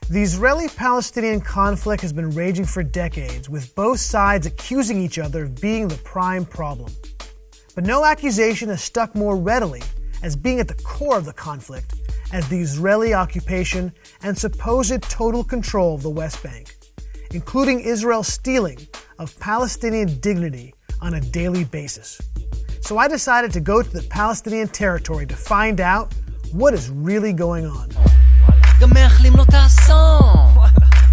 The Israeli-Palestinian conflict has been raging for decades, with both sides accusing each other of being the prime problem. But no accusation has stuck more readily as being at the core of the conflict as the Israeli occupation and supposed total control of the West Bank, including Israel's stealing of Palestinian dignity on a daily basis. So I decided to go to the Palestinian territory to find out what is really going on. גם מאחלים לו את האסון.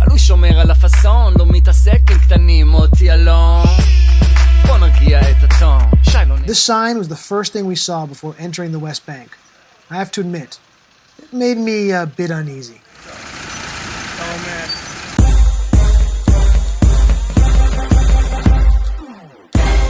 הוא שומר על הפאסון, לא מתעסק עם קטנים אותי אלון. בוא נרגיע את הטון. This sign was the first thing we saw before entering the West Bank. I have to admit, it made me a bit uneasy. Oh man.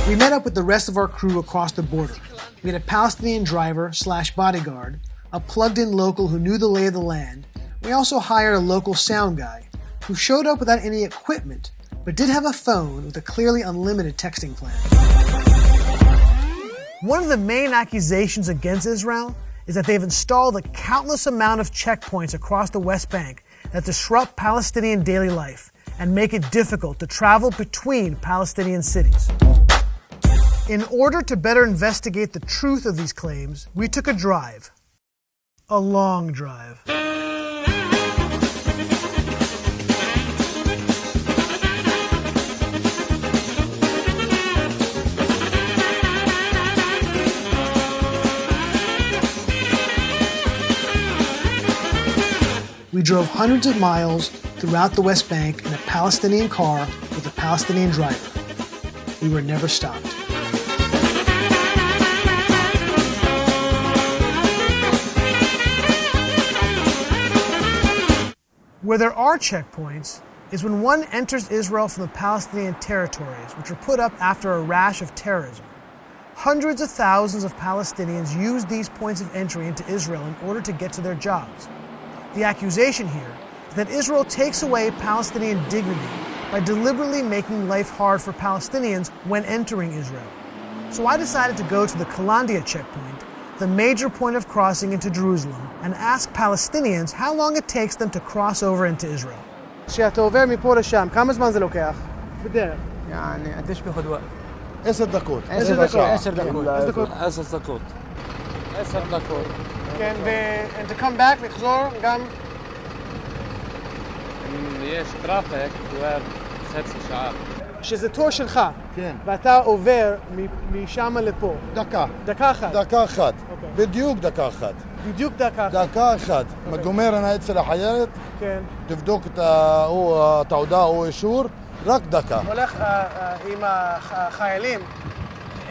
We met up with the rest of our crew across the border. We had a Palestinian driver/bodyguard, a plugged-in local who knew the lay of the land. We also hired a local sound guy who showed up without any equipment, but did have a phone with a clearly unlimited texting plan. One of the main accusations against Israel is that they've installed a countless amount of checkpoints across the West Bank that disrupt Palestinian daily life and make it difficult to travel between Palestinian cities. In order to better investigate the truth of these claims, we took a drive. A long drive. We drove hundreds of miles throughout the West Bank in a Palestinian car with a Palestinian driver. We were never stopped. Where there are checkpoints is when one enters Israel from the Palestinian territories, which were put up after a rash of terrorism. Hundreds of thousands of Palestinians use these points of entry into Israel in order to get to their jobs. The accusation here is that Israel takes away Palestinian dignity by deliberately making life hard for Palestinians when entering Israel. So I decided to go to the Kalandiya Checkpoint, the major point of crossing into Jerusalem, and ask Palestinians how long it takes them to cross over into Israel. כשאתה עובר מפה לשם, כמה זמן זה לוקח? בדרך. يعني قديش بياخد وقت؟ 10 دقائق. 10 دقائق. כן, and to come back, לחזור, גם... יש טראפיק, הוא חצי שעה. שזה תור שלך, כן. ואתה עובר משם לפה. דקה אחת. אוקיי. בדיוק דקה אחת. דקה אחת. גומר אני אצל החיירת, כן. תבדוק את התעודה או אישור, רק דקה. הולך עם החיילים,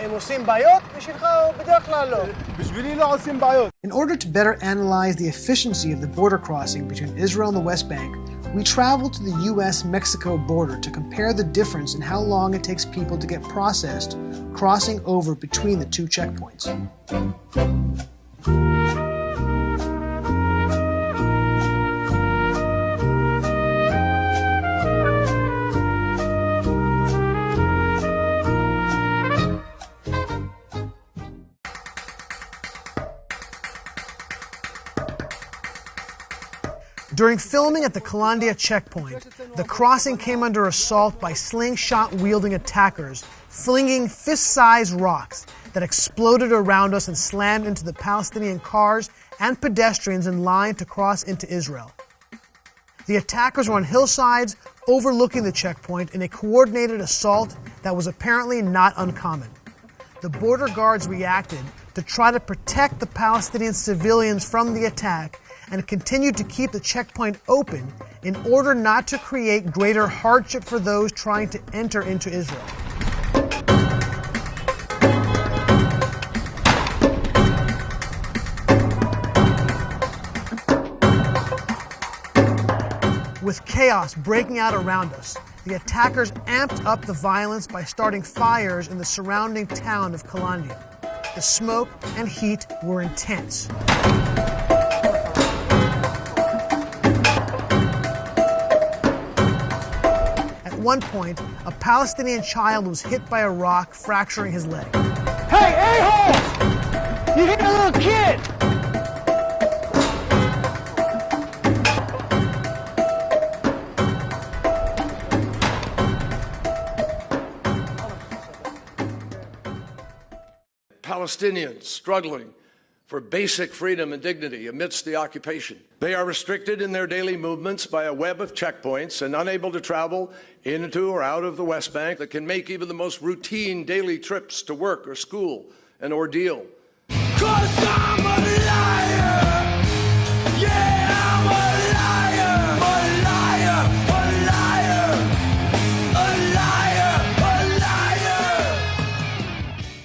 הם עושים בעיות בשבילך או בדרך כלל לא? בשבילי לא עושים בעיות. In order to better analyze the efficiency of the border crossing between Israel and the West Bank, we traveled to the U.S.-Mexico border to compare the difference in how long it takes people to get processed crossing over between the two checkpoints. During filming at the Kalandiya Checkpoint, the crossing came under assault by slingshot-wielding attackers, flinging fist-sized rocks that exploded around us and slammed into the Palestinian cars and pedestrians in line to cross into Israel. The attackers were on hillsides overlooking the checkpoint in a coordinated assault that was apparently not uncommon. The border guards reacted to try to protect the Palestinian civilians from the attack and continued to keep the checkpoint open in order not to create greater hardship for those trying to enter into Israel. With chaos breaking out around us, the attackers amped up the violence by starting fires in the surrounding town of Kalandiya. The smoke and heat were intense. At one point, a Palestinian child was hit by a rock, fracturing his leg. Hey, a-holes! You hit a little kid! Palestinians struggling for basic freedom and dignity amidst the occupation. They are restricted in their daily movements by a web of checkpoints and unable to travel into or out of the West Bank that can make even the most routine daily trips to work or school an ordeal.